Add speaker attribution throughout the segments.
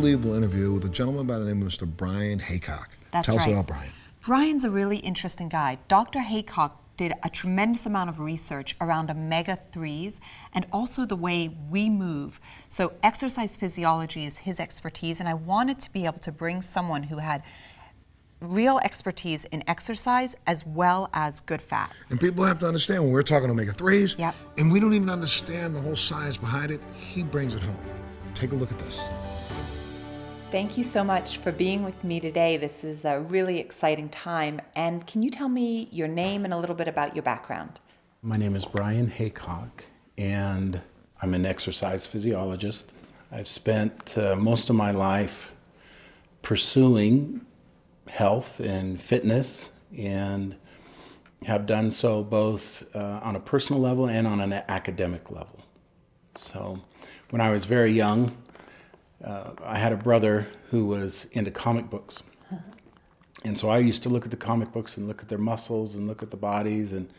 Speaker 1: unbelievable interview with a gentleman by the name of Mr. Brian Haycock.
Speaker 2: That's
Speaker 1: Tell us
Speaker 2: right.
Speaker 1: about Brian.
Speaker 2: Brian's a really interesting guy. Dr. Haycock did a tremendous amount of research around omega-3s and also the way we move. So exercise physiology is his expertise, and I wanted to be able to bring someone who had real expertise in exercise as well as good fats.
Speaker 1: And people have to understand when we're talking omega-3s,
Speaker 2: Yep.
Speaker 1: and we don't even understand the whole science behind it, he brings it home. Take a look at this.
Speaker 3: Thank you so much for being with me today. This is a really exciting time. And can you tell me your name and a little bit about your background?
Speaker 4: My name is Brian Haycock, and I'm an exercise physiologist. I've spent most of my life pursuing health and fitness, and have done so both on a personal level and on an academic level. So when I was very young, I had a brother who was into comic books. And so I used to look at the comic books and look at their muscles and look at the bodies, and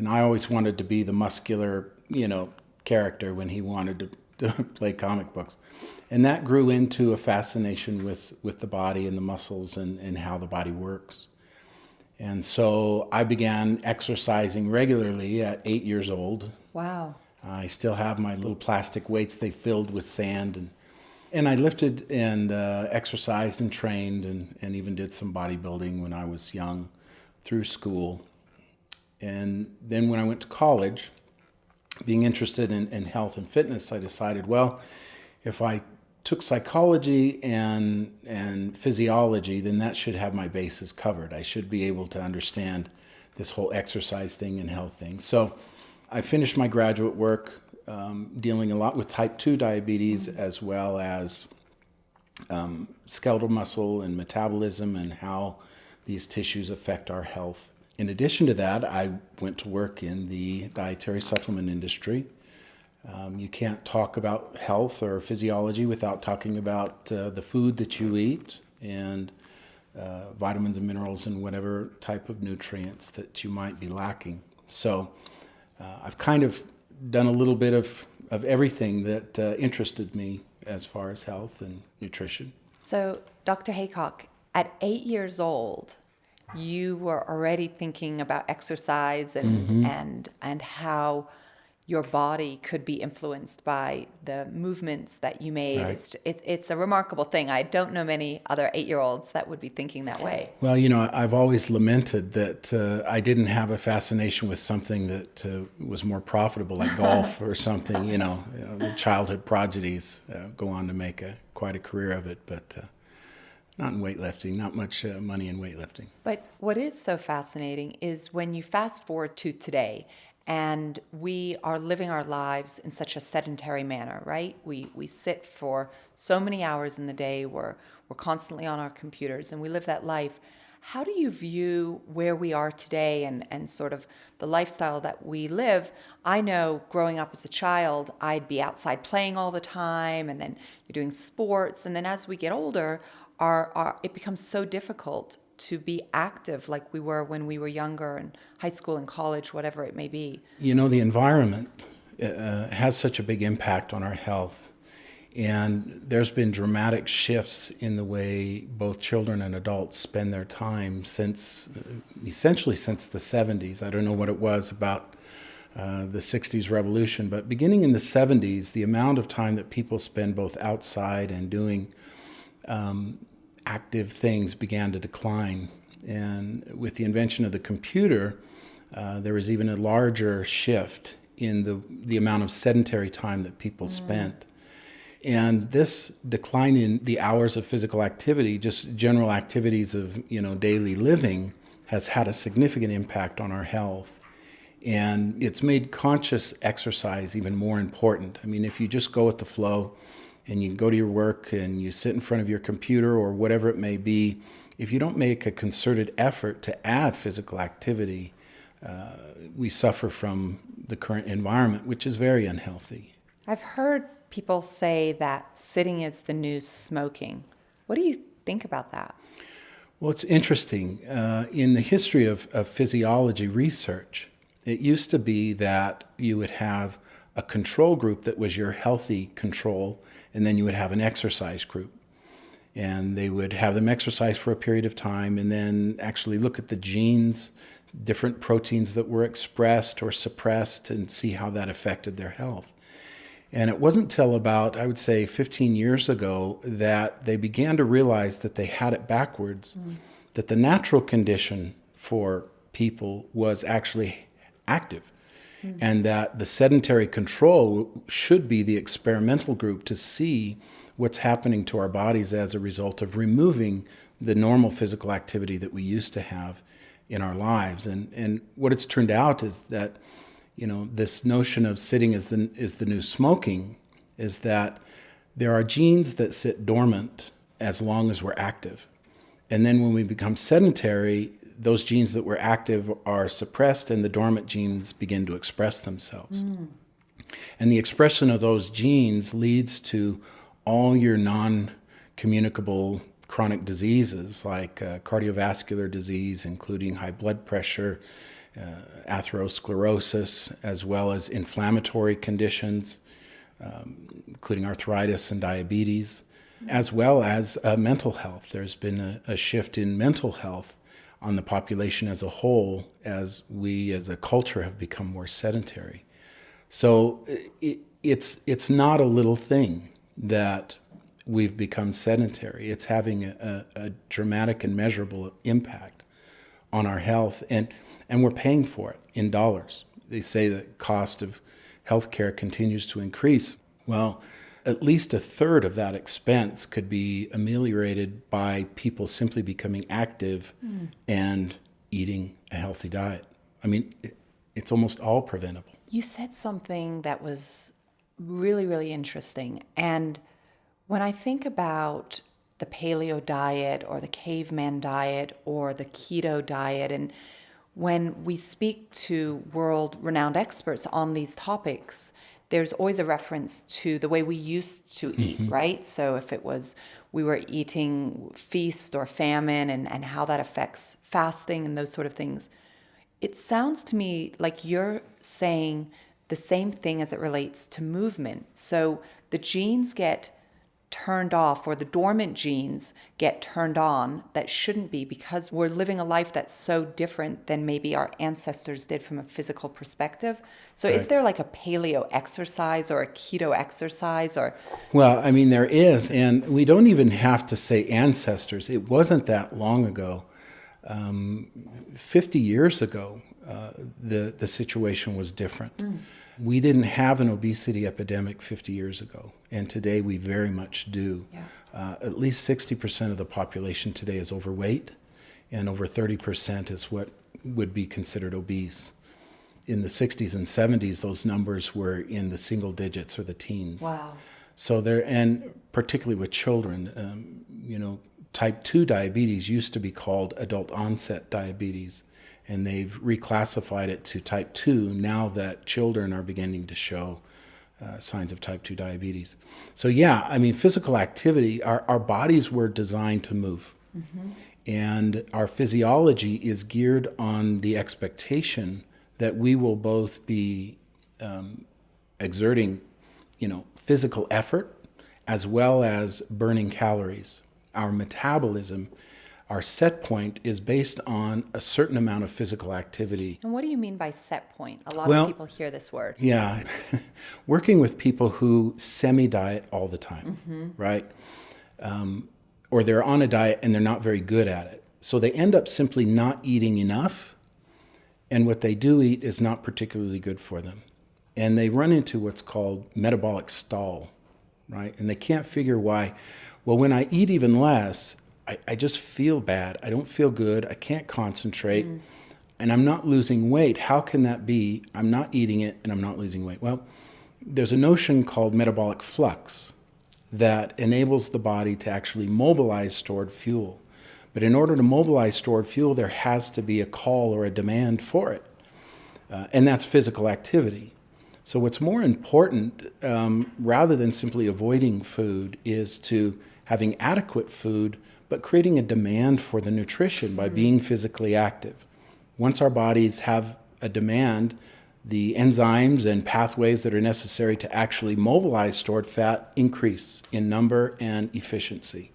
Speaker 4: I always wanted to be the muscular, character when he wanted to play comic books. And that grew into a fascination with the body and the muscles and how the body works. And so I began exercising regularly at 8 years old.
Speaker 3: Wow.
Speaker 4: I still have my little plastic weights they filled with sand, and I lifted and exercised and trained and even did some bodybuilding when I was young through school. And then when I went to college, being interested in health and fitness, I decided, well, if I took psychology and physiology, then that should have my bases covered. I should be able to understand this whole exercise thing and health thing. So I finished my graduate work dealing a lot with type 2 diabetes, as well as skeletal muscle and metabolism and how these tissues affect our health. In addition to that, I went to work in the dietary supplement industry. You can't talk about health or physiology without talking about the food that you eat and vitamins and minerals and whatever type of nutrients that you might be lacking. So I've kind of done a little bit of everything that interested me as far as health and nutrition.
Speaker 3: So, Dr. Haycock, at 8 years old, you were already thinking about exercise and how your body could be influenced by the movements that you made.
Speaker 4: Right.
Speaker 3: It's a remarkable thing. I don't know many other 8-year-olds that would be thinking that way.
Speaker 4: Well, I've always lamented that I didn't have a fascination with something that was more profitable, like golf or something. The childhood prodigies go on to make quite a career of it, but not in weightlifting, not much money in weightlifting.
Speaker 3: But what is so fascinating is when you fast forward to today, and we are living our lives in such a sedentary manner, right? We sit for so many hours in the day. We're constantly on our computers, and we live that life. How do you view where we are today and sort of the lifestyle that we live? I know growing up as a child, I'd be outside playing all the time, and then you're doing sports. And then as we get older, it becomes so difficult to be active like we were when we were younger in high school and college, whatever it may be.
Speaker 4: The environment has such a big impact on our health. And there's been dramatic shifts in the way both children and adults spend their time essentially since the 70s. I don't know what it was about the 60s revolution, but beginning in the 70s, the amount of time that people spend both outside and doing active things began to decline. And with the invention of the computer, there was even a larger shift in the amount of sedentary time that people spent. And this decline in the hours of physical activity, just general activities of daily living, has had a significant impact on our health. And it's made conscious exercise even more important. I mean, if you just go with the flow, and you go to your work and you sit in front of your computer or whatever it may be, if you don't make a concerted effort to add physical activity, we suffer from the current environment, which is very unhealthy.
Speaker 3: I've heard people say that sitting is the new smoking. What do you think about that?
Speaker 4: Well, it's interesting. In the history of physiology research, it used to be that you would have a control group that was your healthy control, and then you would have an exercise group. And they would have them exercise for a period of time and then actually look at the genes, different proteins that were expressed or suppressed, and see how that affected their health. And it wasn't till about, I would say, 15 years ago that they began to realize that they had it backwards, that the natural condition for people was actually active, and that the sedentary control should be the experimental group to see what's happening to our bodies as a result of removing the normal physical activity that we used to have in our lives. And what it's turned out is that, this notion of sitting is the new smoking, is that there are genes that sit dormant as long as we're active. And then when we become sedentary, those genes that were active are suppressed and the dormant genes begin to express themselves. And the expression of those genes leads to all your non-communicable chronic diseases like cardiovascular disease, including high blood pressure, atherosclerosis, as well as inflammatory conditions, including arthritis and diabetes, as well as mental health. There's been a shift in mental health on the population as a whole as we as a culture have become more sedentary. So it's not a little thing that we've become sedentary. It's having a dramatic and measurable impact on our health, and we're paying for it in dollars. They say the cost of healthcare continues to increase. Well, at least a third of that expense could be ameliorated by people simply becoming active and eating a healthy diet. I mean, it's almost all preventable.
Speaker 3: You said something that was really, really interesting. And when I think about the paleo diet or the caveman diet or the keto diet, and when we speak to world-renowned experts on these topics, there's always a reference to the way we used to eat, right? So if it was we were eating feast or famine and how that affects fasting and those sort of things, it sounds to me like you're saying the same thing as it relates to movement. So the genes get turned off, or the dormant genes get turned on that shouldn't be, because we're living a life that's so different than maybe our ancestors did from a physical perspective. So
Speaker 4: Right.
Speaker 3: Is there like a paleo exercise or a keto exercise or?
Speaker 4: Well, I mean, there is, and we don't even have to say ancestors. It wasn't that long ago. 50 years ago, the situation was different. We didn't have an obesity epidemic 50 years ago, and today we very much do.
Speaker 3: Yeah.
Speaker 4: At least 60% of the population today is overweight, and over 30% is what would be considered obese. In the 60s and 70s, those numbers were in the single digits or the teens.
Speaker 3: Wow.
Speaker 4: So there, and particularly with children, type 2 diabetes used to be called adult onset diabetes, and they've reclassified it to type 2 now that children are beginning to show signs of type 2 diabetes. So yeah, I mean, physical activity, our bodies were designed to move. And our physiology is geared on the expectation that we will both be exerting, physical effort as well as burning calories. Our metabolism, our set point, is based on a certain amount of physical activity.
Speaker 3: And what do you mean by set point? A lot
Speaker 4: Well,
Speaker 3: of people hear this word.
Speaker 4: Yeah, working with people who semi-diet all the time, right? Or they're on a diet and they're not very good at it. So they end up simply not eating enough, and what they do eat is not particularly good for them. And they run into what's called metabolic stall, right? And they can't figure why. Well, when I eat even less, I just feel bad. I don't feel good. I can't concentrate. And I'm not losing weight. How can that be? I'm not eating it and I'm not losing weight. Well, there's a notion called metabolic flux that enables the body to actually mobilize stored fuel. But in order to mobilize stored fuel, there has to be a call or a demand for it. And that's physical activity. So what's more important, rather than simply avoiding food, is to having adequate food, but creating a demand for the nutrition by being physically active. Once our bodies have a demand, the enzymes and pathways that are necessary to actually mobilize stored fat increase in number and efficiency.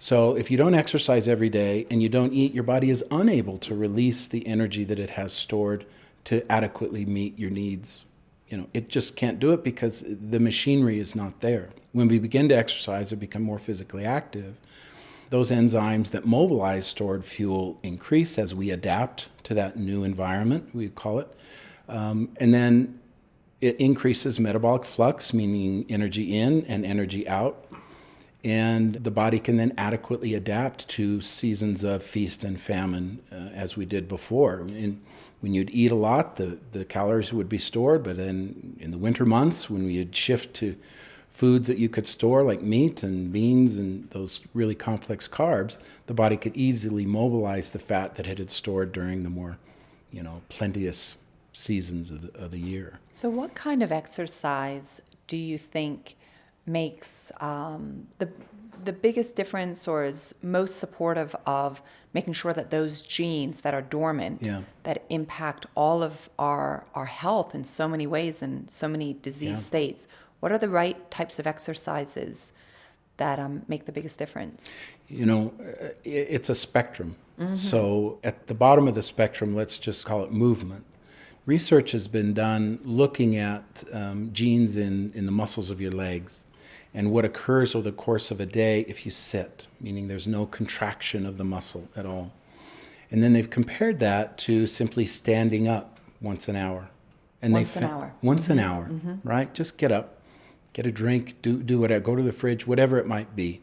Speaker 4: So if you don't exercise every day and you don't eat, your body is unable to release the energy that it has stored to adequately meet your needs. It just can't do it because the machinery is not there. When we begin to exercise and become more physically active, those enzymes that mobilize stored fuel increase as we adapt to that new environment, we call it. And then it increases metabolic flux, meaning energy in and energy out. And the body can then adequately adapt to seasons of feast and famine, as we did before. And when you'd eat a lot, the calories would be stored, but then in the winter months, when you'd shift to foods that you could store, like meat and beans and those really complex carbs, the body could easily mobilize the fat that it had stored during the more, plenteous seasons of the year.
Speaker 3: So what kind of exercise do you think makes the biggest difference or is most supportive of making sure that those genes that are dormant, that impact all of our health in so many ways and so many disease states, what are the right types of exercises that make the biggest difference?
Speaker 4: It's a spectrum. So at the bottom of the spectrum, let's just call it movement. Research has been done looking at genes in the muscles of your legs and what occurs over the course of a day if you sit, meaning there's no contraction of the muscle at all. And then they've compared that to simply standing up once an hour. And
Speaker 3: once an hour,
Speaker 4: right? Just get up, get a drink, do whatever, go to the fridge, whatever it might be.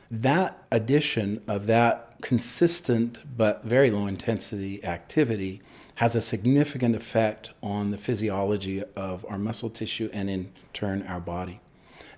Speaker 4: That addition of that consistent but very low intensity activity has a significant effect on the physiology of our muscle tissue and in turn our body.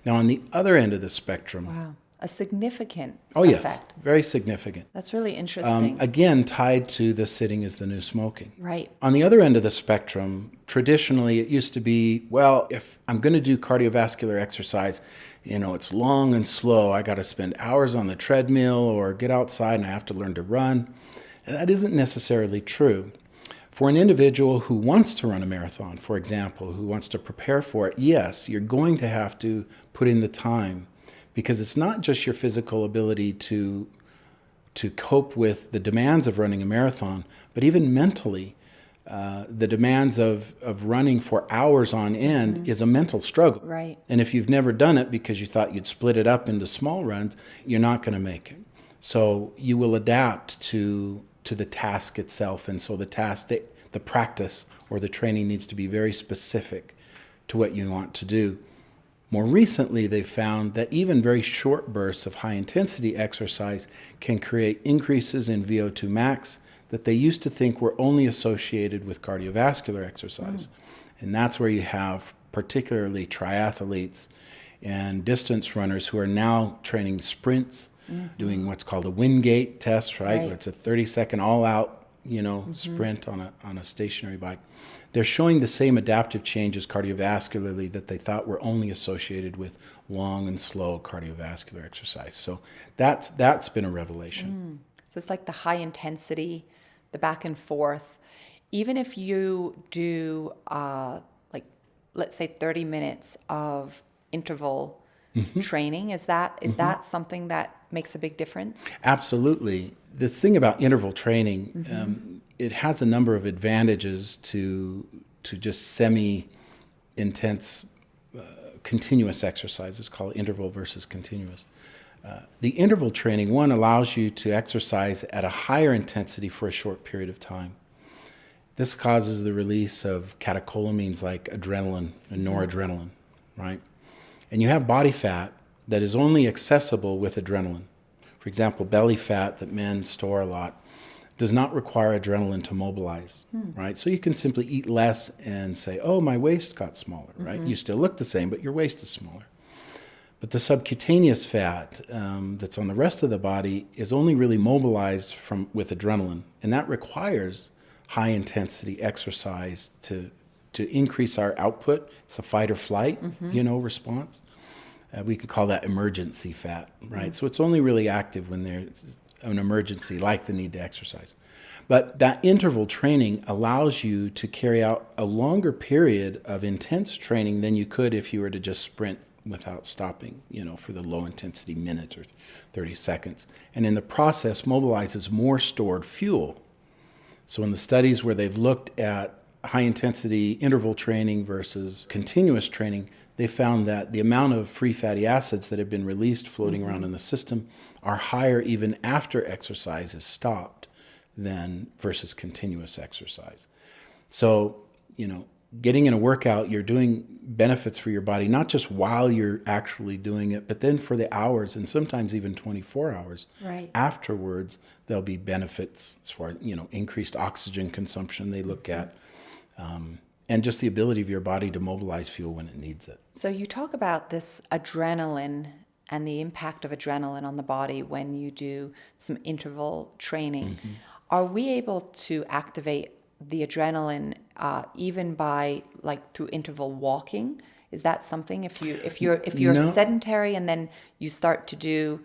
Speaker 4: Now on the other end of the spectrum,
Speaker 3: wow, a significant
Speaker 4: effect. Yes, very significant.
Speaker 3: That's really interesting.
Speaker 4: Again, tied to the sitting is the new smoking.
Speaker 3: Right.
Speaker 4: On the other end of the spectrum, traditionally it used to be, well, if I'm going to do cardiovascular exercise, it's long and slow. I got to spend hours on the treadmill or get outside and I have to learn to run. That isn't necessarily true. For an individual who wants to run a marathon, for example, who wants to prepare for it, yes, you're going to have to put in the time because it's not just your physical ability to cope with the demands of running a marathon, but even mentally, the demands of running for hours on end is a mental struggle.
Speaker 3: Right.
Speaker 4: And if you've never done it because you thought you'd split it up into small runs, you're not going to make it. So you will adapt to the task itself. And so the practice or the training needs to be very specific to what you want to do. More recently, they've found that even very short bursts of high intensity exercise can create increases in VO2 max that they used to think were only associated with cardiovascular exercise. And that's where you have particularly triathletes and distance runners who are now training sprints, doing what's called a Wingate test, right? Where it's a 30-second all-out, sprint on a stationary bike. They're showing the same adaptive changes cardiovascularly that they thought were only associated with long and slow cardiovascular exercise. So that's been a revelation.
Speaker 3: So it's like the high intensity, the back and forth. Even if you do, let's say 30 minutes of interval training, is that something that makes a big difference?
Speaker 4: Absolutely. This thing about interval training, it has a number of advantages to just semi-intense continuous exercises, called interval versus continuous. The interval training, one, allows you to exercise at a higher intensity for a short period of time. This causes the release of catecholamines like adrenaline and noradrenaline, right? And you have body fat that is only accessible with adrenaline. For example, belly fat that men store a lot does not require adrenaline to mobilize, right? So you can simply eat less and say, oh, my waist got smaller, right? You still look the same, but your waist is smaller. But the subcutaneous fat that's on the rest of the body is only really mobilized with adrenaline, and that requires high-intensity exercise to increase our output. It's a fight or flight, response. We could call that emergency fat, right? So it's only really active when there's an emergency, like the need to exercise. But that interval training allows you to carry out a longer period of intense training than you could if you were to just sprint without stopping, for the low intensity minute or 30 seconds. And in the process, mobilizes more stored fuel. So in the studies where they've looked at high intensity interval training versus continuous training, they found that the amount of free fatty acids that have been released floating around in the system are higher even after exercise is stopped than versus continuous exercise. So, getting in a workout, you're doing benefits for your body, not just while you're actually doing it, but then for the hours and sometimes even 24 hours afterwards, there'll be benefits as far as, increased oxygen consumption they look at, and just the ability of your body to mobilize fuel when it needs it.
Speaker 3: So you talk about this adrenaline and the impact of adrenaline on the body when you do some interval training. Mm-hmm. Are we able to activate the adrenaline even by through interval walking? Is that something if you're
Speaker 4: No.
Speaker 3: sedentary and then you start to do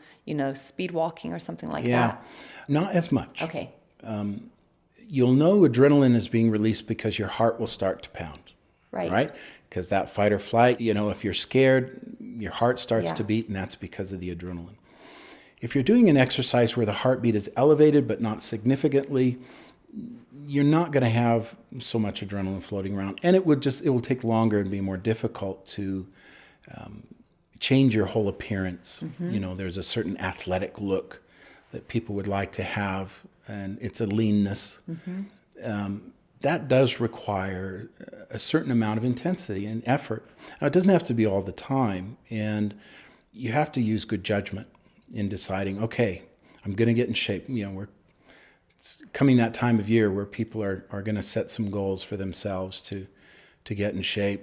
Speaker 3: speed walking or something like that?
Speaker 4: Not as much.
Speaker 3: Okay.
Speaker 4: You'll know adrenaline is being released because your heart will start to pound. Right? Because that fight or flight, if you're scared, your heart starts to beat, and that's because of the adrenaline. If you're doing an exercise where the heartbeat is elevated but not significantly, you're not going to have so much adrenaline floating around, and it will take longer and be more difficult to change your whole appearance. Mm-hmm. There's a certain athletic look that people would like to have, and it's a leanness. Mm-hmm. That does require a certain amount of intensity and effort. Now, it doesn't have to be all the time, and you have to use good judgment in deciding, okay, I'm going to get in shape. It's coming that time of year where people are going to set some goals for themselves to get in shape.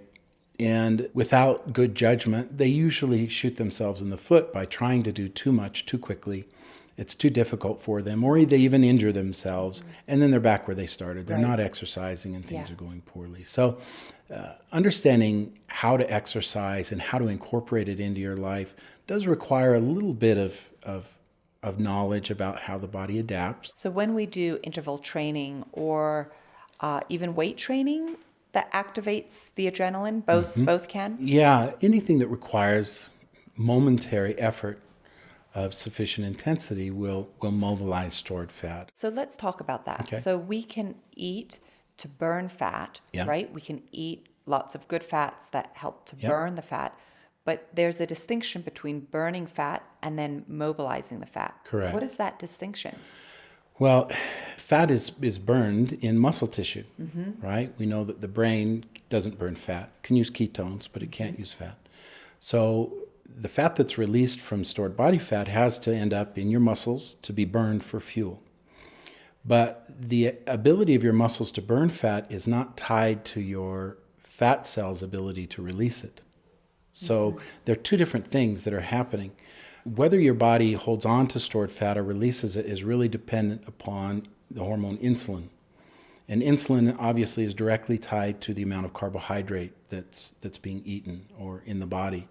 Speaker 4: And without good judgment, they usually shoot themselves in the foot by trying to do too much too quickly. It's too difficult for them, or they even injure themselves, and then they're back where they started. They're not exercising, and things are going poorly. So understanding how to exercise and how to incorporate it into your life does require a little bit of knowledge about how the body adapts.
Speaker 3: So when we do interval training or even weight training that activates the adrenaline, both can?
Speaker 4: Yeah, anything that requires momentary effort of sufficient intensity will mobilize stored fat.
Speaker 3: So let's talk about that.
Speaker 4: Okay.
Speaker 3: So we can eat to burn fat, right? We can eat lots of good fats that help to burn the fat, but there's a distinction between burning fat and then mobilizing the fat.
Speaker 4: Correct.
Speaker 3: What is that distinction?
Speaker 4: Well, fat is burned in muscle tissue, right? We know that the brain doesn't burn fat, can use ketones, but it can't use fat. So the fat that's released from stored body fat has to end up in your muscles to be burned for fuel. But the ability of your muscles to burn fat is not tied to your fat cells' ability to release it. So there are two different things that are happening. Whether your body holds on to stored fat or releases it is really dependent upon the hormone insulin. And insulin obviously is directly tied to the amount of carbohydrate that's being eaten or in the body.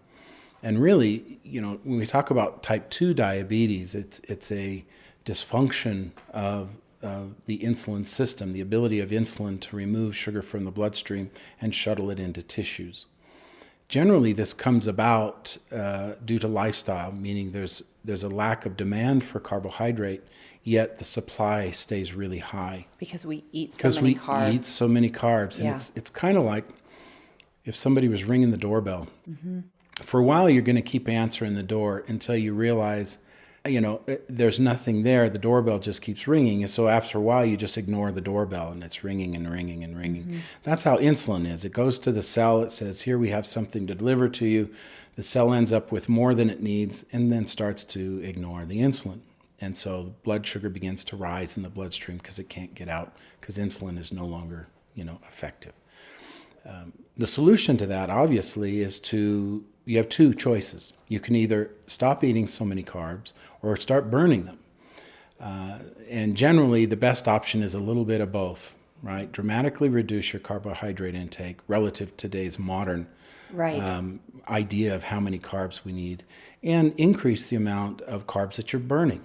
Speaker 4: And really, when we talk about type 2 diabetes, it's a dysfunction of the insulin system, the ability of insulin to remove sugar from the bloodstream and shuttle it into tissues. Generally, this comes about due to lifestyle, meaning there's a lack of demand for carbohydrate, yet the supply stays really high.
Speaker 3: Because we eat so many carbs.
Speaker 4: Because we eat so many carbs. And it's kind of like if somebody was ringing the doorbell. Mm-hmm. For a while, you're going to keep answering the door until you realize, there's nothing there. The doorbell just keeps ringing. And so after a while, you just ignore the doorbell and it's ringing and ringing and ringing. Mm-hmm. That's how insulin is. It goes to the cell. It says, here we have something to deliver to you. The cell ends up with more than it needs and then starts to ignore the insulin. And so the blood sugar begins to rise in the bloodstream because it can't get out because insulin is no longer, effective. The solution to that, obviously, is you have two choices. You can either stop eating so many carbs or start burning them. And generally, the best option is a little bit of both, right? Dramatically reduce your carbohydrate intake relative to today's modern idea of how many carbs we need, and increase the amount of carbs that you're burning,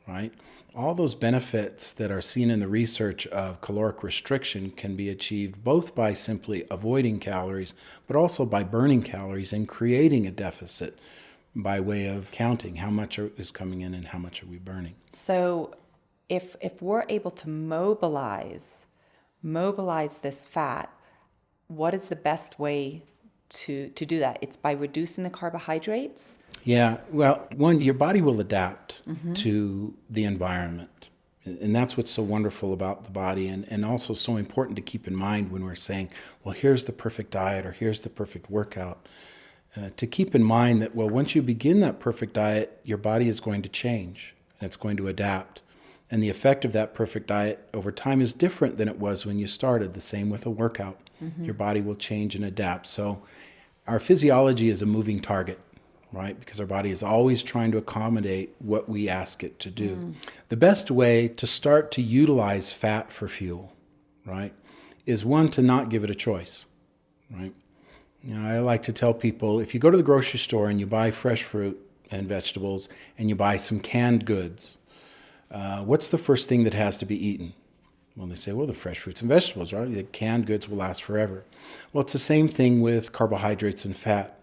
Speaker 4: right? All those benefits that are seen in the research of caloric restriction can be achieved both by simply avoiding calories, but also by burning calories and creating a deficit by way of counting how much is coming in and how much are we burning.
Speaker 3: So if we're able to mobilize this fat, what is the best way to do that? It's by reducing the carbohydrates?
Speaker 4: Yeah, well, one, your body will adapt to the environment. And that's what's so wonderful about the body, and also so important to keep in mind when we're saying, well, here's the perfect diet or here's the perfect workout. To keep in mind that, well, once you begin that perfect diet, your body is going to change and it's going to adapt. And the effect of that perfect diet over time is different than it was when you started. The same with a workout. Your body will change and adapt. So our physiology is a moving target, right? Because our body is always trying to accommodate what we ask it to do. The best way to start to utilize fat for fuel, right, is one, to not give it a choice, right? You know, I like to tell people, if you go to the grocery store and you buy fresh fruit and vegetables and you buy some canned goods, what's the first thing that has to be eaten? Well, they say, well, the fresh fruits and vegetables, right? The canned goods will last forever. Well, it's the same thing with carbohydrates and fat.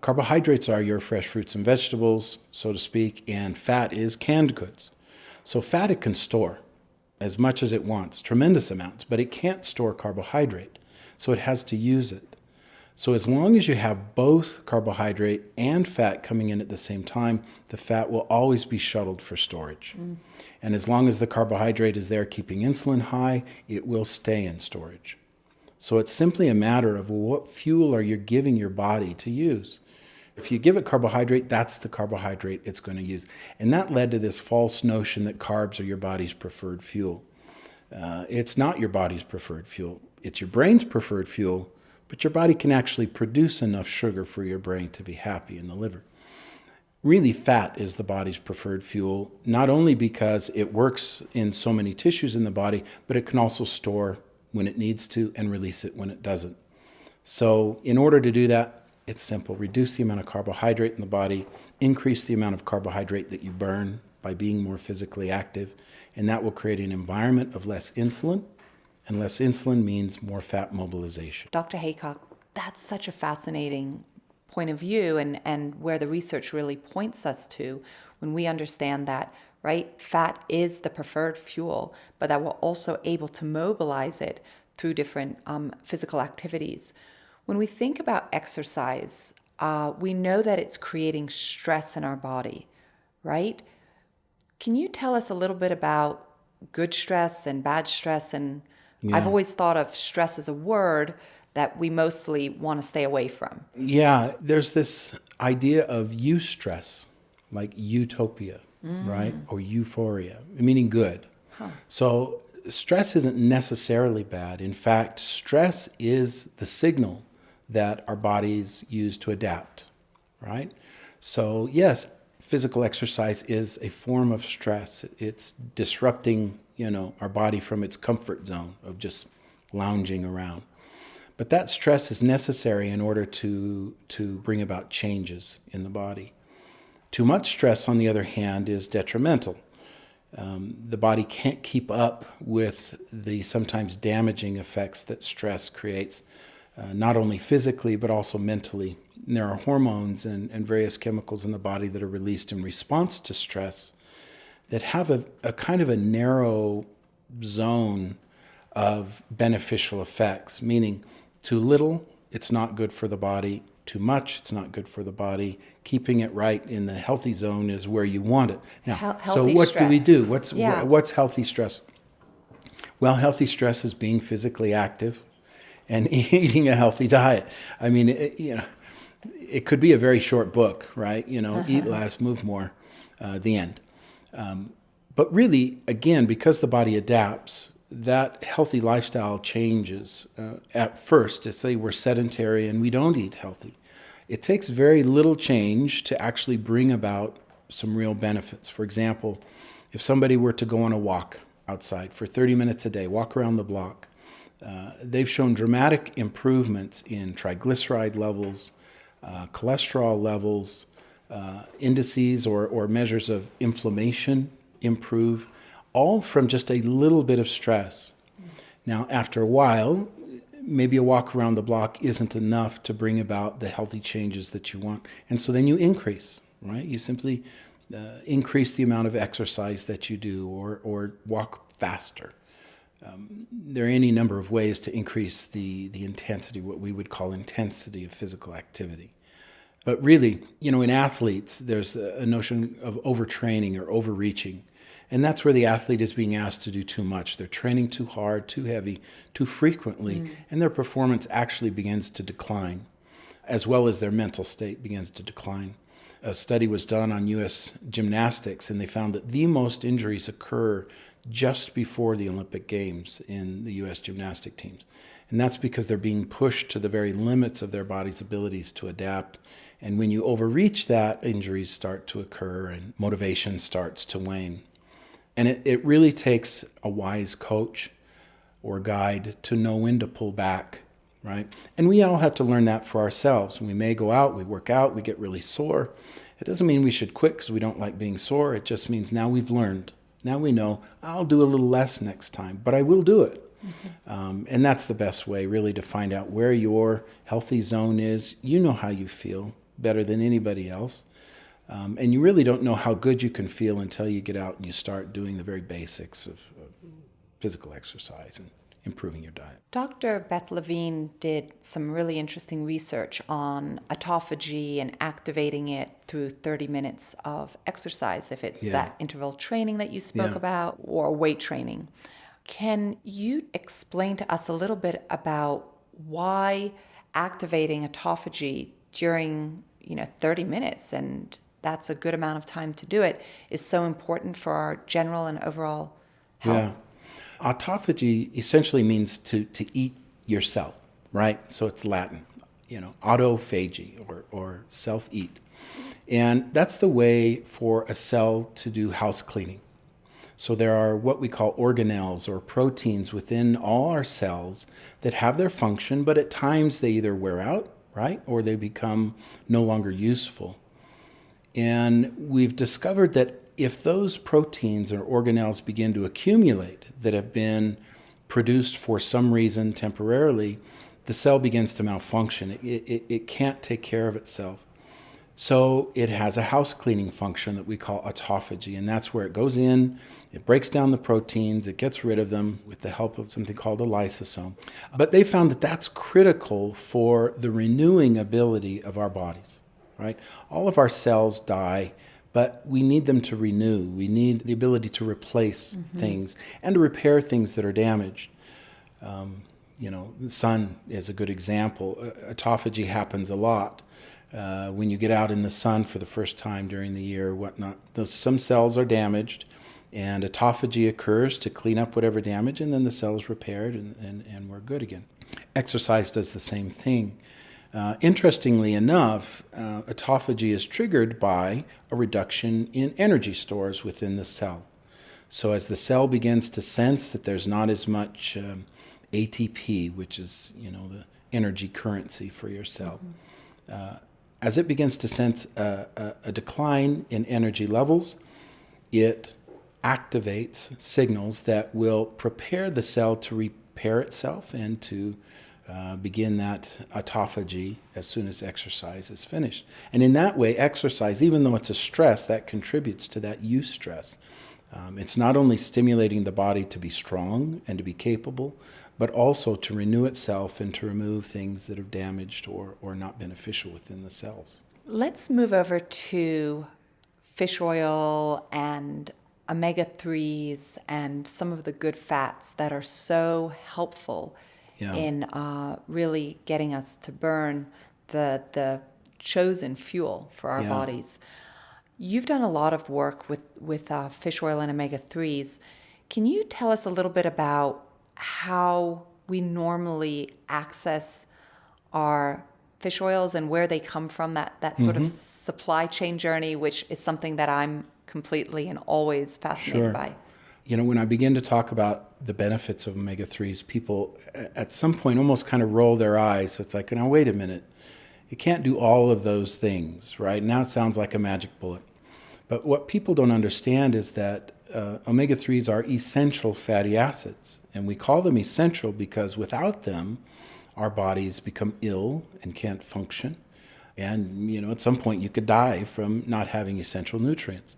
Speaker 4: Carbohydrates are your fresh fruits and vegetables, so to speak, and fat is canned goods. So fat it can store as much as it wants, tremendous amounts, but it can't store carbohydrate, so it has to use it. So as long as you have both carbohydrate and fat coming in at the same time, the fat will always be shuttled for storage. And as long as the carbohydrate is there keeping insulin high, it will stay in storage. So it's simply a matter of, well, what fuel are you giving your body to use? If you give it carbohydrate, that's the carbohydrate it's going to use. And that led to this false notion that carbs are your body's preferred fuel. It's not your body's preferred fuel. It's your brain's preferred fuel, but your body can actually produce enough sugar for your brain to be happy in the liver. Really, fat is the body's preferred fuel, not only because it works in so many tissues in the body, but it can also store when it needs to and release it when it doesn't. So in order to do that, it's simple. Reduce the amount of carbohydrate in the body, increase the amount of carbohydrate that you burn by being more physically active, and that will create an environment of less insulin, and less insulin means more fat mobilization.
Speaker 3: Dr. Haycock, that's such a fascinating point of view, and where the research really points us to when we understand that, right, fat is the preferred fuel, but that we're also able to mobilize it through different physical activities. When we think about exercise, we know that it's creating stress in our body, right? Can you tell us a little bit about good stress and bad stress? And I've always thought of stress as a word that we mostly want to stay away from.
Speaker 4: Yeah, there's this idea of eustress, like utopia, right? Or euphoria, meaning good. So stress isn't necessarily bad. In fact, stress is the signal that our bodies use to adapt, right? So yes, physical exercise is a form of stress. It's disrupting, our body from its comfort zone of just lounging around. But that stress is necessary in order to bring about changes in the body. Too much stress, on the other hand, is detrimental. The body can't keep up with the sometimes damaging effects that stress creates, not only physically, but also mentally. And there are hormones and various chemicals in the body that are released in response to stress that have a kind of a narrow zone of beneficial effects, meaning too little, it's not good for the body. Too much, it's not good for the body. Keeping it right in the healthy zone is where you want it. Now, so what do we do? What's healthy stress? Well, healthy stress is being physically active and eating a healthy diet. I mean, it could be a very short book, right? Eat less, move more, the end. But really, again, because the body adapts, that healthy lifestyle changes. At first, if they were sedentary and we don't eat healthy, it takes very little change to actually bring about some real benefits. For example, if somebody were to go on a walk outside for 30 minutes a day, walk around the block, they've shown dramatic improvements in triglyceride levels, cholesterol levels, indices or measures of inflammation improve, all from just a little bit of stress. Now, after a while, maybe a walk around the block isn't enough to bring about the healthy changes that you want. And so then you increase, right? You simply increase the amount of exercise that you do, or walk faster. There are any number of ways to increase the intensity, what we would call intensity of physical activity. But really, in athletes, there's a notion of overtraining or overreaching. And that's where the athlete is being asked to do too much. They're training too hard, too heavy, too frequently, and their performance actually begins to decline, as well as their mental state begins to decline. A study was done on U.S. gymnastics, and they found that the most injuries occur just before the Olympic Games in the U.S. gymnastic teams. And that's because they're being pushed to the very limits of their body's abilities to adapt. And when you overreach that, injuries start to occur and motivation starts to wane. And it really takes a wise coach or guide to know when to pull back, right? And we all have to learn that for ourselves. We may go out, we work out, we get really sore. It doesn't mean we should quit because we don't like being sore. It just means now we've learned. Now we know I'll do a little less next time, but I will do it. And that's the best way, really, to find out where your healthy zone is. You know how you feel better than anybody else. And you really don't know how good you can feel until you get out and you start doing the very basics of physical exercise and improving your diet.
Speaker 3: Dr. Beth Levine did some really interesting research on autophagy and activating it through 30 minutes of exercise, if it's that interval training that you spoke about or weight training. Can you explain to us a little bit about why activating autophagy during 30 minutes, and that's a good amount of time to do it, is so important for our general and overall health?
Speaker 4: Yeah. Autophagy essentially means to eat your cell, right? So it's Latin, autophagy or self-eat. And that's the way for a cell to do house cleaning. So there are what we call organelles or proteins within all our cells that have their function, but at times they either wear out, right? Or they become no longer useful. And we've discovered that if those proteins or organelles begin to accumulate that have been produced for some reason temporarily, the cell begins to malfunction. It can't take care of itself. So it has a house cleaning function that we call autophagy, and that's where it goes in, it breaks down the proteins, it gets rid of them with the help of something called a lysosome. But they found that that's critical for the renewing ability of our bodies, right? All of our cells die, but we need them to renew. We need the ability to replace things and to repair things that are damaged. The sun is a good example. Autophagy happens a lot. When you get out in the sun for the first time during the year or whatnot, some cells are damaged, and autophagy occurs to clean up whatever damage, and then the cell is repaired, and we're good again. Exercise does the same thing. Interestingly enough, autophagy is triggered by a reduction in energy stores within the cell. So as the cell begins to sense that there's not as much ATP, which is the energy currency for your cell, as it begins to sense a decline in energy levels, it activates signals that will prepare the cell to repair itself and to begin that autophagy as soon as exercise is finished. And in that way, exercise, even though it's a stress, that contributes to that eustress. It's not only stimulating the body to be strong and to be capable, but also to renew itself and to remove things that are damaged or not beneficial within the cells.
Speaker 3: Let's move over to fish oil and omega-3s and some of the good fats that are so helpful in really getting us to burn the chosen fuel for our bodies. You've done a lot of work with fish oil and omega-3s. Can you tell us a little bit about how we normally access our fish oils and where they come from, that sort of supply chain journey, which is something that I'm completely and always fascinated by?
Speaker 4: When I begin to talk about the benefits of omega-3s, people at some point almost kind of roll their eyes. It's like, now wait a minute. You can't do all of those things, right? Now it sounds like a magic bullet. But what people don't understand is that omega-3s are essential fatty acids. And we call them essential because without them, our bodies become ill and can't function. And, at some point you could die from not having essential nutrients.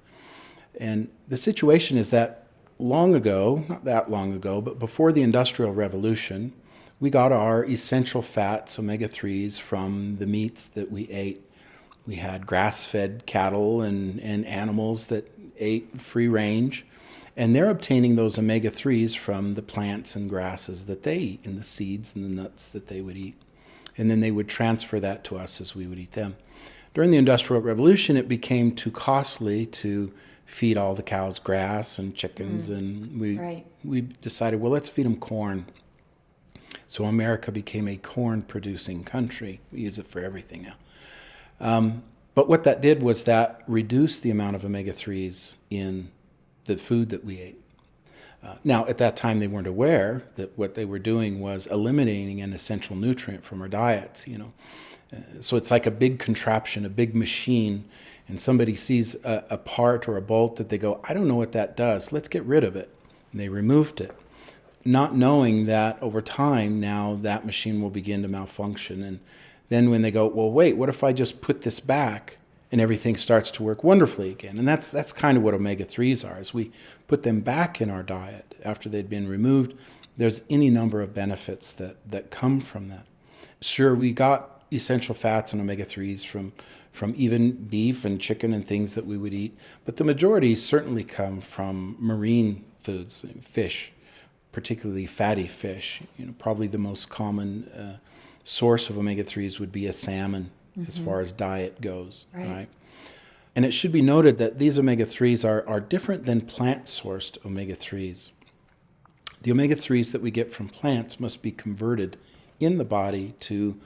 Speaker 4: And the situation is that long ago, not that long ago, but before the Industrial Revolution, we got our essential fats, omega-3s, from the meats that we ate. We had grass-fed cattle and animals that ate free range, and they're obtaining those omega-3s from the plants and grasses that they eat, and the seeds and the nuts that they would eat. And then they would transfer that to us as we would eat them. During the Industrial Revolution, it became too costly to feed all the cows grass and chickens, and we decided, well, let's feed them corn. So America became a corn-producing country. We use it for everything now. But what that did was that reduced the amount of omega-3s in the food that we ate. Now, at that time, they weren't aware that what they were doing was eliminating an essential nutrient from our diets, So it's like a big contraption, a big machine, and somebody sees a part or a bolt that they go, I don't know what that does. Let's get rid of it. And they removed it, not knowing that over time now that machine will begin to malfunction. And then when they go, well, wait, what if I just put this back and everything starts to work wonderfully again? And that's kind of what omega-3s are. As we put them back in our diet after they'd been removed, there's any number of benefits that come from that. Sure, we got essential fats and omega-3s from even beef and chicken and things that we would eat, but the majority certainly come from marine foods, fish, particularly fatty fish. Probably the most common source of omega-3s would be a salmon as far as diet goes, right? And it should be noted that these omega-3s are different than plant-sourced omega-3s. The omega-3s that we get from plants must be converted in the body to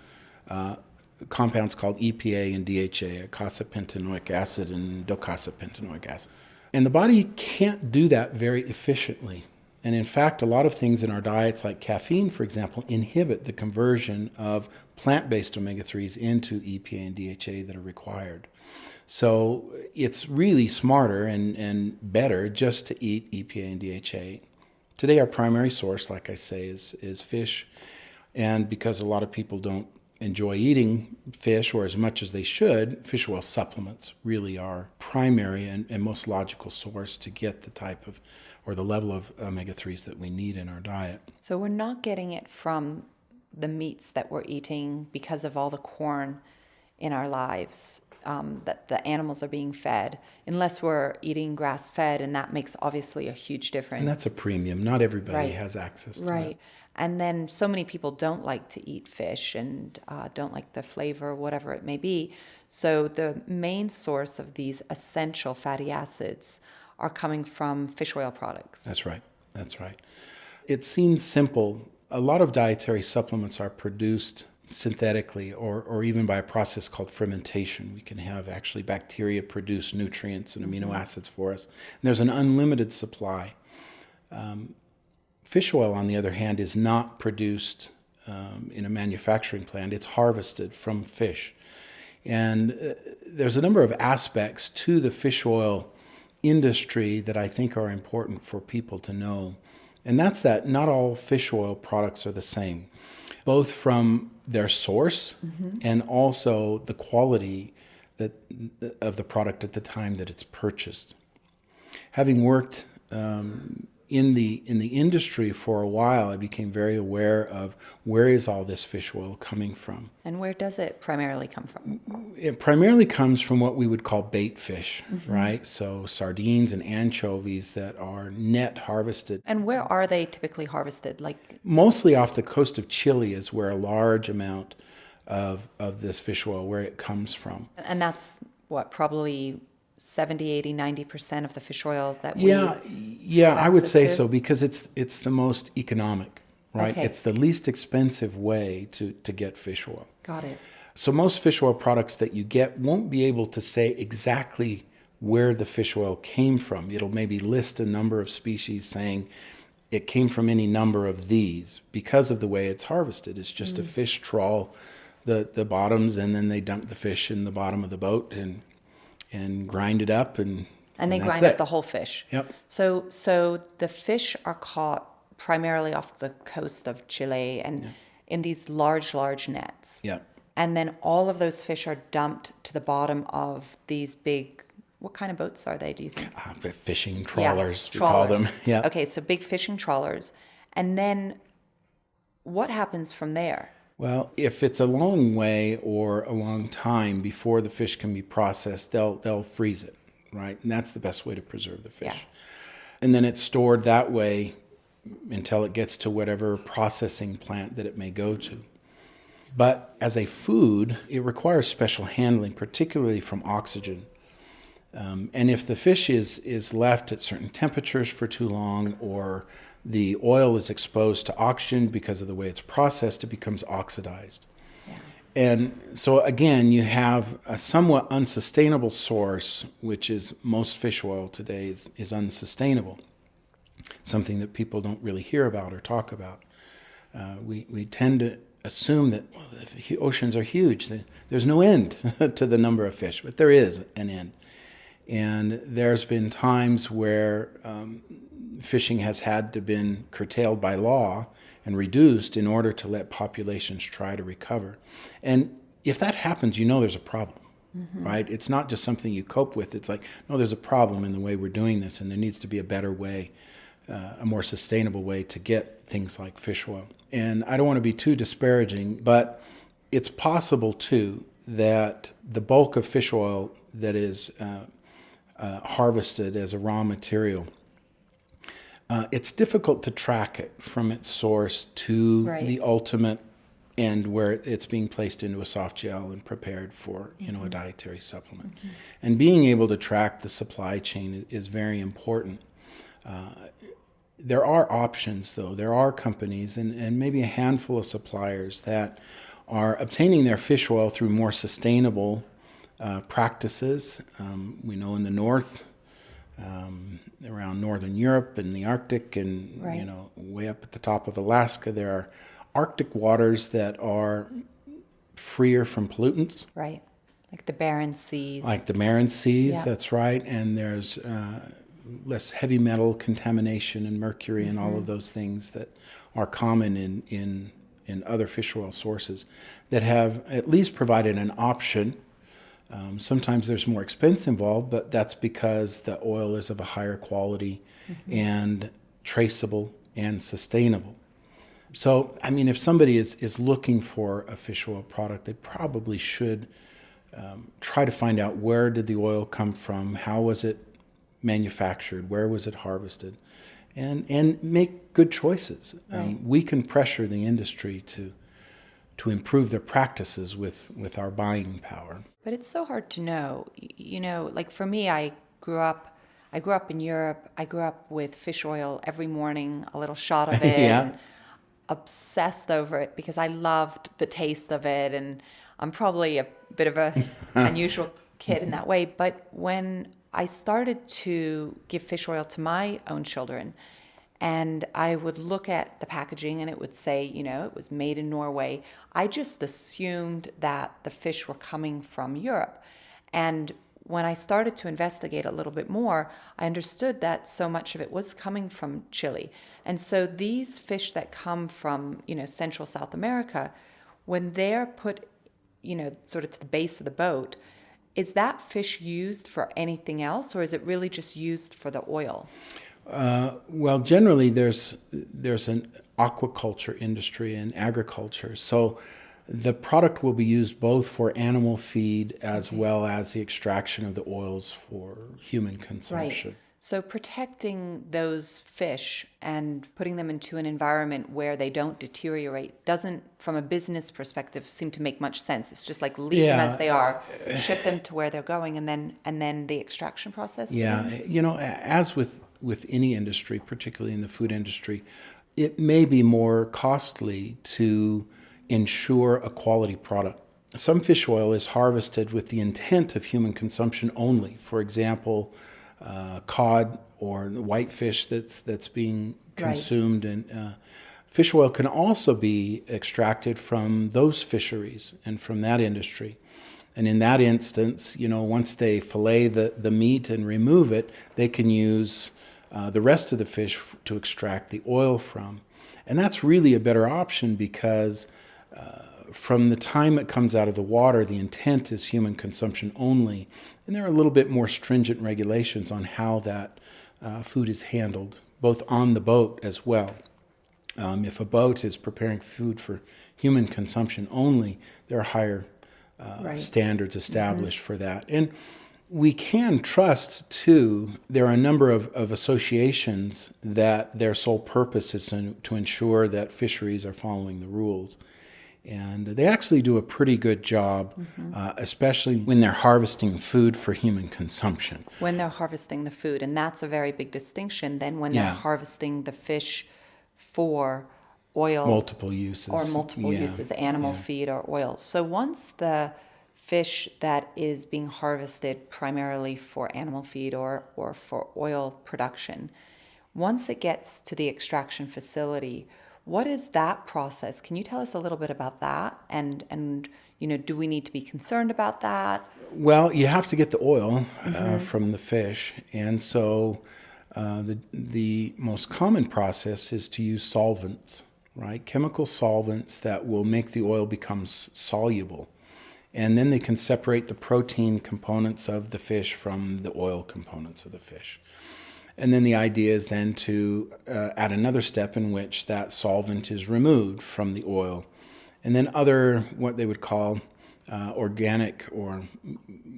Speaker 4: compounds called EPA and DHA, eicosapentaenoic acid and docosapentaenoic acid. And the body can't do that very efficiently. And in fact, a lot of things in our diets, like caffeine, for example, inhibit the conversion of plant-based omega-3s into EPA and DHA that are required. So it's really smarter and better just to eat EPA and DHA. Today, our primary source, like I say, is fish. And because a lot of people don't enjoy eating fish or as much as they should, fish oil supplements really are primary and most logical source to get the type of or the level of omega-3s that we need in our diet.
Speaker 3: So we're not getting it from the meats that we're eating because of all the corn in our lives that the animals are being fed, unless we're eating grass-fed, and that makes obviously a huge difference.
Speaker 4: And that's a premium. Not everybody has access to that.
Speaker 3: And then so many people don't like to eat fish and don't like the flavor, whatever it may be. So the main source of these essential fatty acids are coming from fish oil products.
Speaker 4: That's right. It seems simple. A lot of dietary supplements are produced synthetically or even by a process called fermentation. We can have actually bacteria produce nutrients and amino acids for us. And there's an unlimited supply. Fish oil, on the other hand, is not produced in a manufacturing plant. It's harvested from fish. And there's a number of aspects to the fish oil industry that I think are important for people to know. And that's that not all fish oil products are the same, both from their source and also the quality of the product at the time that it's purchased. Having worked in the industry for a while, I became very aware of where is all this fish oil coming from.
Speaker 3: And where does it primarily come from?
Speaker 4: It primarily comes from what we would call bait fish, right? So sardines and anchovies that are net harvested.
Speaker 3: And where are they typically harvested?
Speaker 4: Mostly off the coast of Chile is where a large amount of this fish oil, where it comes from.
Speaker 3: And that's what, probably 70, 80, 90% of the fish oil that we
Speaker 4: Yeah, I would say so, because it's the most economic, right?
Speaker 3: Okay.
Speaker 4: It's the least expensive way to get fish oil.
Speaker 3: Got it.
Speaker 4: So most fish oil products that you get won't be able to say exactly where the fish oil came from. It'll maybe list a number of species saying it came from any number of these because of the way it's harvested. It's just a fish trawl the bottoms, and then they dump the fish in the bottom of the boat and grind it up and
Speaker 3: And they
Speaker 4: that's
Speaker 3: grind up
Speaker 4: it.
Speaker 3: the whole fish.
Speaker 4: Yep.
Speaker 3: So the fish are caught primarily off the coast of Chile and in these large nets.
Speaker 4: Yep.
Speaker 3: And then all of those fish are dumped to the bottom of these big, what kind of boats are they, do you think?
Speaker 4: Fishing trawlers, we call
Speaker 3: trawlers.
Speaker 4: them. Yeah.
Speaker 3: Okay, so big fishing trawlers. And then what happens from there?
Speaker 4: Well, if it's a long way or a long time before the fish can be processed, they'll freeze it, right? And that's the best way to preserve the fish.
Speaker 3: Yeah.
Speaker 4: And then it's stored that way until it gets to whatever processing plant that it may go to. But as a food, it requires special handling, particularly from oxygen. And if the fish is left at certain temperatures for too long, or the oil is exposed to oxygen because of the way it's processed, it becomes oxidized.
Speaker 3: Yeah.
Speaker 4: And so again, you have a somewhat unsustainable source, which is most fish oil today is unsustainable. Something that people don't really hear about or talk about. We tend to assume that the oceans are huge. There's no end to the number of fish, but there is an end. And there's been times where fishing has had to been curtailed by law and reduced in order to let populations try to recover. And if that happens, you know there's a problem, right? It's not just something you cope with. It's like, no, there's a problem in the way we're doing this, and there needs to be a better way, a more sustainable way to get things like fish oil. And I don't want to be too disparaging, but it's possible too that the bulk of fish oil that is harvested as a raw material, it's difficult to track it from its source to the ultimate end where it's being placed into a soft gel and prepared for, a dietary supplement. And being able to track the supply chain is very important. There are options, though. There are companies and maybe a handful of suppliers that are obtaining their fish oil through more sustainable practices. We know in the north, around northern Europe and the Arctic, and way up at the top of Alaska, there are Arctic waters that are freer from pollutants.
Speaker 3: Right, like the Barents Seas.
Speaker 4: Like the Barents Seas,
Speaker 3: Yeah.
Speaker 4: that's right. And there's less heavy metal contamination and mercury and all of those things that are common in other fish oil sources that have at least provided an option. Sometimes there's more expense involved, but that's because the oil is of a higher quality and traceable and sustainable. So, I mean, if somebody is looking for a fish oil product, they probably should try to find out, where did the oil come from, how was it manufactured, where was it harvested, and make good choices.
Speaker 3: Right.
Speaker 4: We can pressure the industry to improve their practices with our buying power.
Speaker 3: But it's so hard to know. Like for me, I grew up in Europe. I grew up with fish oil every morning, a little shot of it,
Speaker 4: Yeah.
Speaker 3: and obsessed over it because I loved the taste of it. And I'm probably a bit of a unusual kid in that way. But when I started to give fish oil to my own children, and I would look at the packaging and it would say, it was made in Norway, I just assumed that the fish were coming from Europe. And when I started to investigate a little bit more, I understood that so much of it was coming from Chile. And so these fish that come from, Central South America, when they're put, sort of to the base of the boat, is that fish used for anything else, or is it really just used for the oil?
Speaker 4: Well, generally there's an aquaculture industry and agriculture. So the product will be used both for animal feed as well as the extraction of the oils for human consumption.
Speaker 3: Right. So protecting those fish and putting them into an environment where they don't deteriorate doesn't, from a business perspective, seem to make much sense. It's just like leave them as they are, ship them to where they're going, and then the extraction process begins?
Speaker 4: As with any industry, particularly in the food industry, it may be more costly to ensure a quality product. Some fish oil is harvested with the intent of human consumption only. For example, cod or the whitefish that's being consumed. Right. And fish oil can also be extracted from those fisheries and from that industry. And in that instance, once they fillet the meat and remove it, they can use the rest of the fish to extract the oil from. And that's really a better option because from the time it comes out of the water, the intent is human consumption only. And there are a little bit more stringent regulations on how that food is handled, both on the boat as well. If a boat is preparing food for human consumption only, there are higher standards established for that. And we can trust, too, there are a number of associations that their sole purpose is to ensure that fisheries are following the rules. And they actually do a pretty good job, especially when they're harvesting food for human consumption.
Speaker 3: When they're harvesting the food, and that's a very big distinction then when they're harvesting the fish for oil.
Speaker 4: Multiple uses.
Speaker 3: Or multiple uses, animal feed or oil. So once the fish that is being harvested primarily for animal feed or for oil production, once it gets to the extraction facility, what is that process? Can you tell us a little bit about that? And do we need to be concerned about that?
Speaker 4: Well, you have to get the oil from the fish. And so the most common process is to use solvents, right? Chemical solvents that will make the oil become soluble. And then they can separate the protein components of the fish from the oil components of the fish. And then the idea is then to add another step in which that solvent is removed from the oil. And then other, what they would call organic or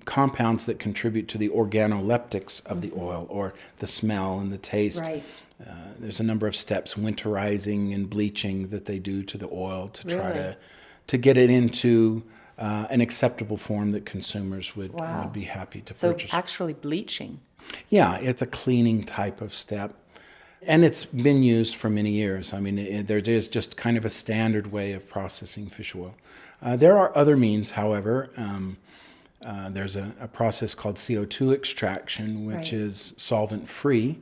Speaker 4: compounds that contribute to the organoleptics of the oil, or the smell and the taste.
Speaker 3: Right.
Speaker 4: There's a number of steps, winterizing and bleaching, that they do to the oil to try to get it into an acceptable form that consumers would be happy to purchase.
Speaker 3: So actually bleaching.
Speaker 4: Yeah, it's a cleaning type of step. And it's been used for many years. I mean, there is just kind of a standard way of processing fish oil. There are other means, however. There's a process called CO2 extraction, which is solvent-free.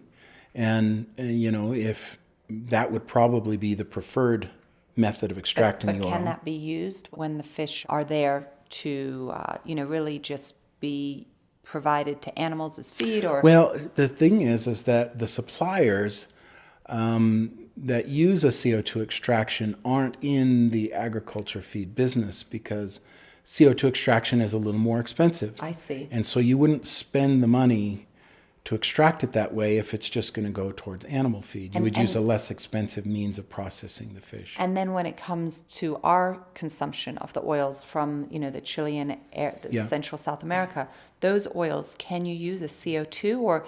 Speaker 4: And, if that would probably be the preferred method of extracting the oil.
Speaker 3: But can that be used when the fish are there to, really just be provided to animals as feed? Or
Speaker 4: Well, the thing is that the suppliers that use a CO2 extraction aren't in the agriculture feed business, because CO2 extraction is a little more expensive.
Speaker 3: I see.
Speaker 4: And so you wouldn't spend the money to extract it that way if it's just going to go towards animal feed. You would use a less expensive means of processing the fish.
Speaker 3: And then when it comes to our consumption of the oils from, the Chilean, Central South America, those oils, can you use a CO2, or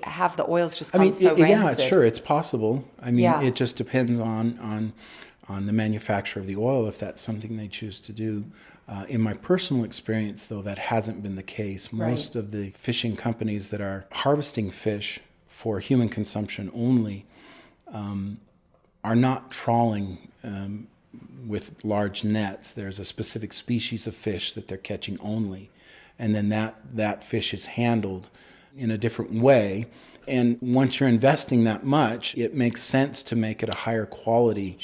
Speaker 3: have the oils just come so rancid?
Speaker 4: Yeah, sure, it's possible. I mean, it just depends on the manufacturer of the oil, if that's something they choose to do. In my personal experience, though, that hasn't been the case. Most of the fishing companies that are harvesting fish for human consumption only are not trawling with large nets. There's a specific species of fish that they're catching only. And then that fish is handled in a different way. And once you're investing that much, it makes sense to make it a higher quality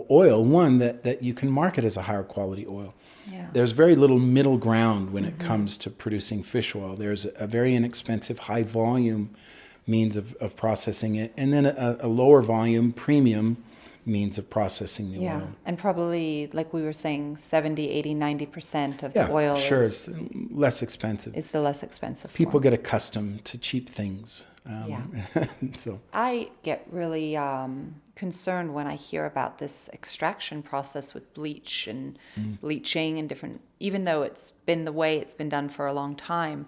Speaker 4: oil, one that you can market as a higher quality oil.
Speaker 3: Yeah.
Speaker 4: There's very little middle ground when it comes to producing fish oil. There's a very inexpensive, high volume means of processing it, and then a lower volume, premium means of processing the oil.
Speaker 3: And probably, like we were saying, 70, 80, 90% of the oil
Speaker 4: it's less expensive.
Speaker 3: Is the less expensive
Speaker 4: People
Speaker 3: form.
Speaker 4: get accustomed to cheap things. So
Speaker 3: I get really concerned when I hear about this extraction process with bleach and bleaching and different, even though it's been the way it's been done for a long time.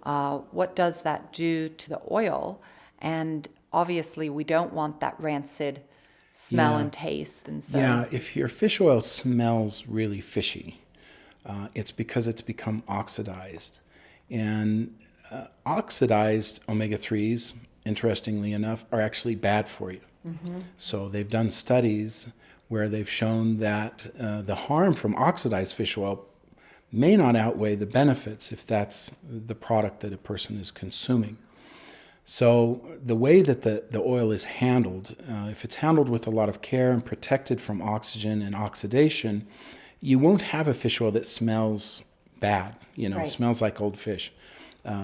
Speaker 3: What does that do to the oil? And obviously we don't want that rancid smell and taste. And so
Speaker 4: if your fish oil smells really fishy, it's because it's become oxidized. And oxidized omega-3s, interestingly enough, are actually bad for you. So they've done studies where they've shown that the harm from oxidized fish oil may not outweigh the benefits if that's the product that a person is consuming. So the way that the oil is handled, if it's handled with a lot of care and protected from oxygen and oxidation, you won't have a fish oil that smells bad,
Speaker 3: Right.
Speaker 4: smells like old fish,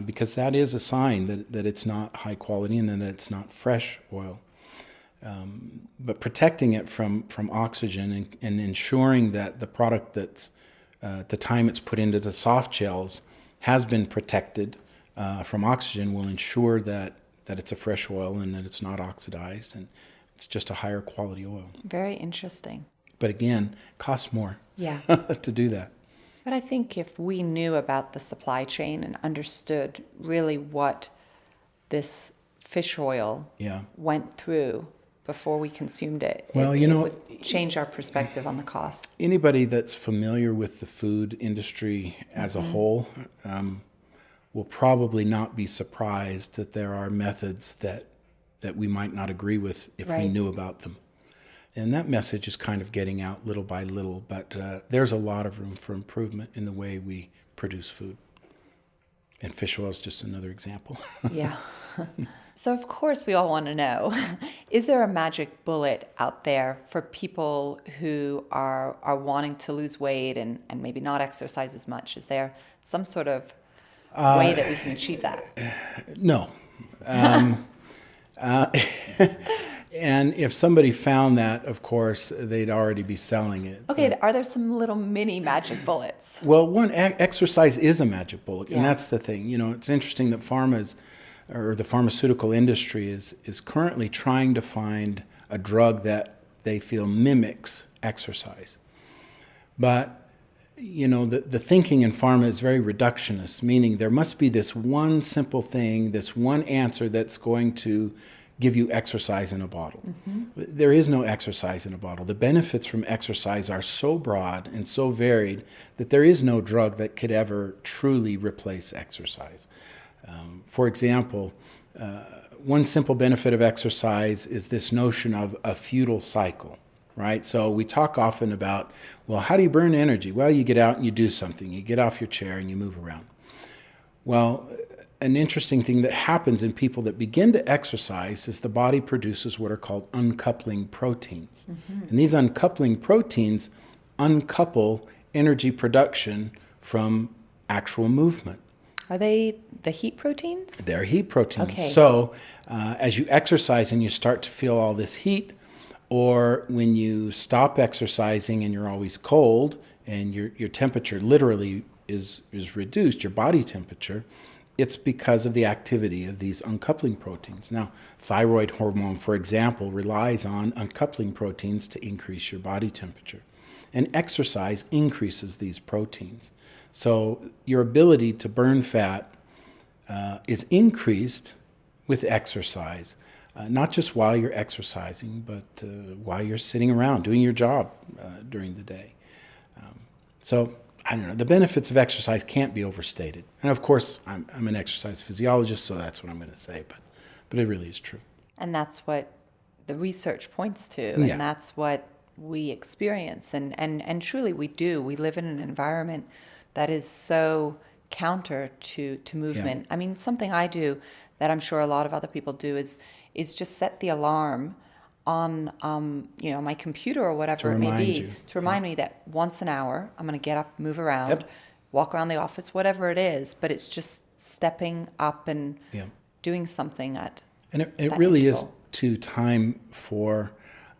Speaker 4: because that is a sign that it's not high quality and that it's not fresh oil. But protecting it from oxygen and ensuring that the product that's at the time it's put into the soft gels has been protected from oxygen will ensure that it's a fresh oil and that it's not oxidized and it's just a higher quality oil.
Speaker 3: Very interesting.
Speaker 4: But again, costs more
Speaker 3: Yeah.
Speaker 4: to do that.
Speaker 3: But I think if we knew about the supply chain and understood really what this fish oil
Speaker 4: Yeah.
Speaker 3: went through before we consumed it,
Speaker 4: Well,
Speaker 3: it would change our perspective on the cost.
Speaker 4: Anybody that's familiar with the food industry as a whole will probably not be surprised that there are methods that we might not agree with if we
Speaker 3: Right.
Speaker 4: knew about them. And that message is kind of getting out little by little, but there's a lot of room for improvement in the way we produce food. And fish oil is just another example.
Speaker 3: Yeah. So, of course, we all want to know, is there a magic bullet out there for people who are wanting to lose weight and maybe not exercise as much? Is there some sort of way that we can achieve that?
Speaker 4: No. And if somebody found that, of course, they'd already be selling it.
Speaker 3: Okay, are there some little mini magic bullets?
Speaker 4: Well, exercise is a magic bullet, and
Speaker 3: Yeah.
Speaker 4: that's the thing. It's interesting that the pharmaceutical industry is currently trying to find a drug that they feel mimics exercise. But the thinking in pharma is very reductionist, meaning there must be this one simple thing, this one answer that's going to give you exercise in a bottle. There is no exercise in a bottle. The benefits from exercise are so broad and so varied that there is no drug that could ever truly replace exercise. For example, one simple benefit of exercise is this notion of a futile cycle, right? So we talk often about, well, how do you burn energy? Well, you get out and you do something. You get off your chair and you move around. Well, an interesting thing that happens in people that begin to exercise is the body produces what are called uncoupling proteins. And these uncoupling proteins uncouple energy production from actual movement.
Speaker 3: Are they the heat proteins?
Speaker 4: They're heat proteins.
Speaker 3: Okay.
Speaker 4: So as you exercise and you start to feel all this heat, or when you stop exercising and you're always cold and your temperature literally is reduced, your body temperature, it's because of the activity of these uncoupling proteins. Now, thyroid hormone, for example, relies on uncoupling proteins to increase your body temperature. And exercise increases these proteins. So your ability to burn fat is increased with exercise, not just while you're exercising, but while you're sitting around doing your job during the day. So I don't know, the benefits of exercise can't be overstated. And of course, I'm an exercise physiologist, so that's what I'm going to say, but it really is true.
Speaker 3: And that's what the research points to,
Speaker 4: Yeah.
Speaker 3: and that's what we experience. And truly we do. We live in an environment that is so counter to movement. I mean, something I do that I'm sure a lot of other people do is just set the alarm on my computer or whatever it may
Speaker 4: remind
Speaker 3: be
Speaker 4: you.
Speaker 3: to remind me that once an hour I'm going to get up, move around,
Speaker 4: Yep.
Speaker 3: walk around the office, whatever it is, but it's just stepping up and
Speaker 4: Yeah.
Speaker 3: doing something at
Speaker 4: And it
Speaker 3: that
Speaker 4: really is
Speaker 3: interval.
Speaker 4: to time for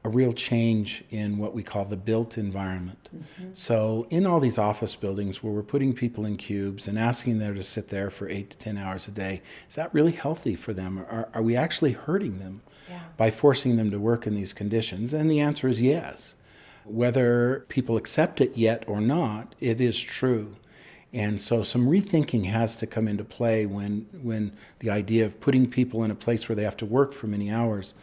Speaker 4: a real change in what we call the built environment. So in all these office buildings where we're putting people in cubes and asking them to sit there for 8 to 10 hours a day, is that really healthy for them? Are we actually hurting them by forcing them to work in these conditions? And the answer is yes. Whether people accept it yet or not, it is true. And so some rethinking has to come into play when the idea of putting people in a place where they have to work for many hours.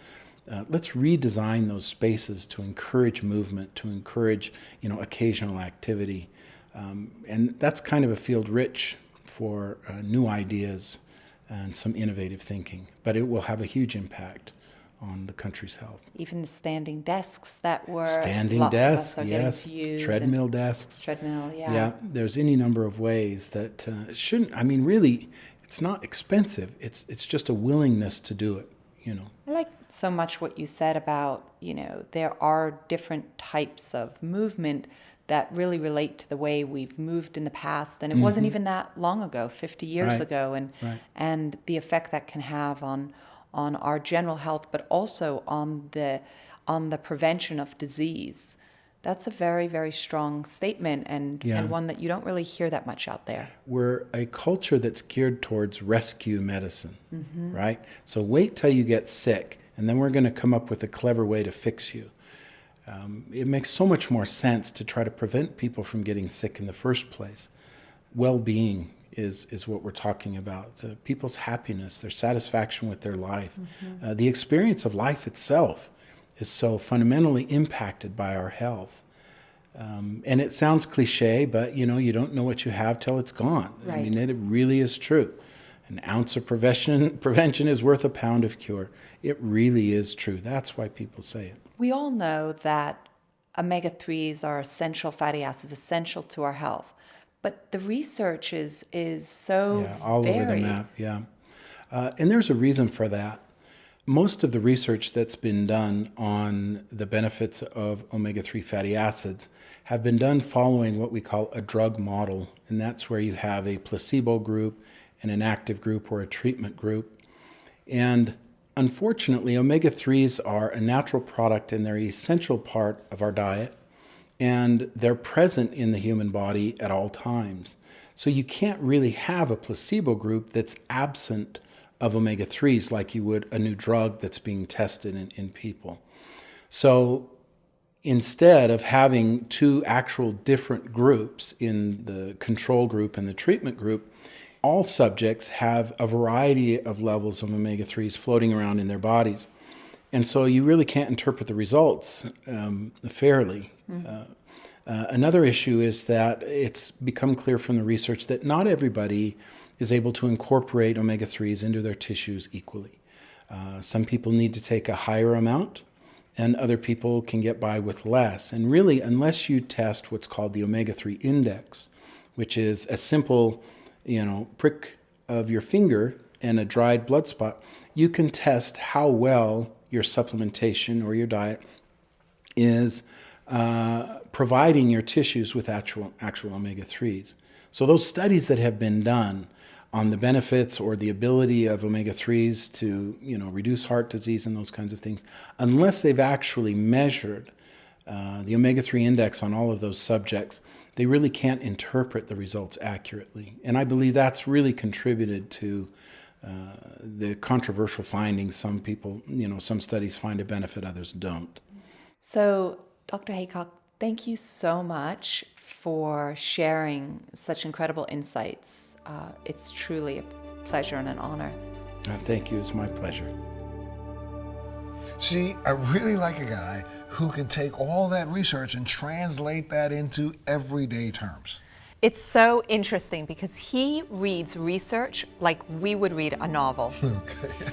Speaker 4: Let's redesign those spaces to encourage movement, to encourage occasional activity. And that's kind of a field rich for new ideas and some innovative thinking. But it will have a huge impact on the country's health.
Speaker 3: Even the standing desks that were
Speaker 4: Standing
Speaker 3: lots
Speaker 4: desks,
Speaker 3: of us are getting
Speaker 4: yes.
Speaker 3: to use,
Speaker 4: Treadmill
Speaker 3: and
Speaker 4: desks.
Speaker 3: treadmill, yeah.
Speaker 4: Yeah, there's any number of ways that shouldn't, I mean, really, it's not expensive. It's just a willingness to do it,
Speaker 3: I like so much what you said about, there are different types of movement that really relate to the way we've moved in the past. And it wasn't even that long ago, 50 years
Speaker 4: Right.
Speaker 3: ago, and the effect that can have on our general health, but also on the prevention of disease. That's a very, very strong statement, and one that you don't really hear that much out there.
Speaker 4: We're a culture that's geared towards rescue medicine, right? So wait till you get sick, and then we're going to come up with a clever way to fix you. It makes so much more sense to try to prevent people from getting sick in the first place. Well-being is what we're talking about. People's happiness, their satisfaction with their life. The experience of life itself is so fundamentally impacted by our health. And it sounds cliche, but you don't know what you have till it's gone.
Speaker 3: Right.
Speaker 4: I mean, it really is true. An ounce of prevention is worth a pound of cure. It really is true. That's why people say it.
Speaker 3: We all know that omega-3s are essential fatty acids, essential to our health. But the research is so
Speaker 4: all over the
Speaker 3: varied.
Speaker 4: map, and there's a reason for that. Most of the research that's been done on the benefits of omega-3 fatty acids have been done following what we call a drug model, and that's where you have a placebo group and an active group or a treatment group. And unfortunately, omega-3s are a natural product and they're an essential part of our diet, and they're present in the human body at all times. So you can't really have a placebo group that's absent of omega-3s like you would a new drug that's being tested in people. So instead of having two actual different groups in the control group and the treatment group, all subjects have a variety of levels of omega-3s floating around in their bodies. And so you really can't interpret the results fairly. Another issue is that it's become clear from the research that not everybody is able to incorporate omega-3s into their tissues equally. Some people need to take a higher amount, and other people can get by with less. And really, unless you test what's called the omega-3 index, which is a simple prick of your finger and a dried blood spot, you can test how well your supplementation or your diet is providing your tissues with actual omega-3s. So those studies that have been done on the benefits or the ability of omega-3s to reduce heart disease and those kinds of things, unless they've actually measured the omega-3 index on all of those subjects, they really can't interpret the results accurately. And I believe that's really contributed to the controversial findings. Some people, some studies find a benefit, others don't.
Speaker 3: So, Dr. Haycock, thank you so much for sharing such incredible insights. It's truly a pleasure and an honor.
Speaker 4: Thank you. It's my pleasure.
Speaker 1: See, I really like a guy who can take all that research and translate that into everyday terms.
Speaker 2: It's so interesting because he reads research like we would read a novel.
Speaker 1: Okay.